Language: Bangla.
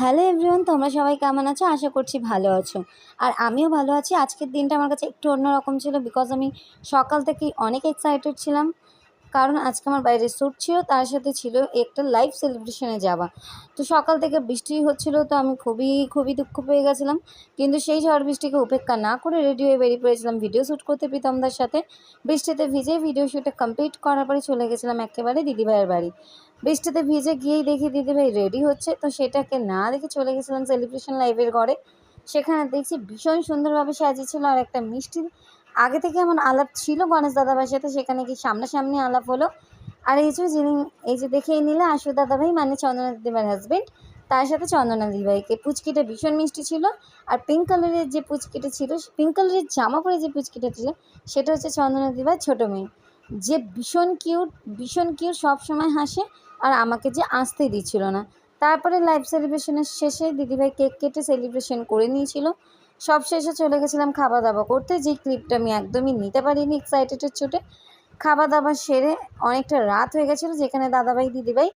হ্যালো এভরিওয়ান, তোমরা সবাই কেমন আছো? আশা করছি ভালো আছো। আর আমিও ভালো আছি। আজকের দিনটা আমার কাছে একটু অন্যরকম ছিল, বিকজ আমি সকাল থেকেই অনেক এক্সাইটেড ছিলাম। কারণ আজকে আমার বাইরে শ্যুট ছিল, তার সাথে ছিল একটা লাইভ সেলিব্রেশনে যাওয়া। তো সকাল থেকে বৃষ্টি হচ্ছিল, তো আমি খুবই খুবই দুঃখ পেয়ে গেছিলাম। কিন্তু সেই ঝড় বৃষ্টিকে উপেক্ষা না করে রেডি হয়ে বেরিয়ে পড়েছিলাম ভিডিও শ্যুট করতে প্রীতমদার সাথে। বৃষ্টিতে ভিজে ভিডিও শ্যুটটা কমপ্লিট করার পরে চলে গেছিলাম একেবারে দিদিভাইয়ের বাড়ি। বৃষ্টিতে ভিজে গিয়েই দেখি দিদিভাই রেডি হচ্ছে, তো সেটাকে না দেখে চলে গেছিলাম সেলিব্রেশন লাইভের ঘরে। সেখানে দেখছি ভীষণ সুন্দরভাবে সাজিয়েছিল, আর একটা মিষ্টি আগে থেকে এমন আলাপ ছিল গণেশ দাদাভাইয়ের সাথে, সেখানে কি সামনাসামনি আলাপ হলো। আর এই যে দেখেই নিলে আশু দাদাভাই মানে চন্দনা দিদিভাইয়ের হাজবেন্ড, তার সাথে চন্দনা দিদিভাইকে। পুচকিটা ভীষণ মিষ্টি ছিল। আর পিঙ্ক কালারের যে পুচকিটা ছিল, পিঙ্ক কালারের জামা পরে যে পুচকিটা ছিল, সেটা হচ্ছে চন্দনা দিদিভাইয়ের ছোটো মেয়ে, যে ভীষণ কিউট, সব সময় হাসে। আর আমাকে যে আসতেই দিচ্ছিল না। তারপরে লাইভ সেলিব্রেশনের শেষে দিদিভাই কেক কেটে সেলিব্রেশন করে নিয়েছিল। সব শেষে চলে গেছিলাম খাওয়া দাওয়া করতে, যেই ক্লিপটা আমি একদমই নিতে পারিনি এক্সাইটেডের চোটে। খাওয়া দাওয়া সেরে অনেকটা রাত হয়ে গেছিলো, যেখানে দাদাভাই দিদিভাই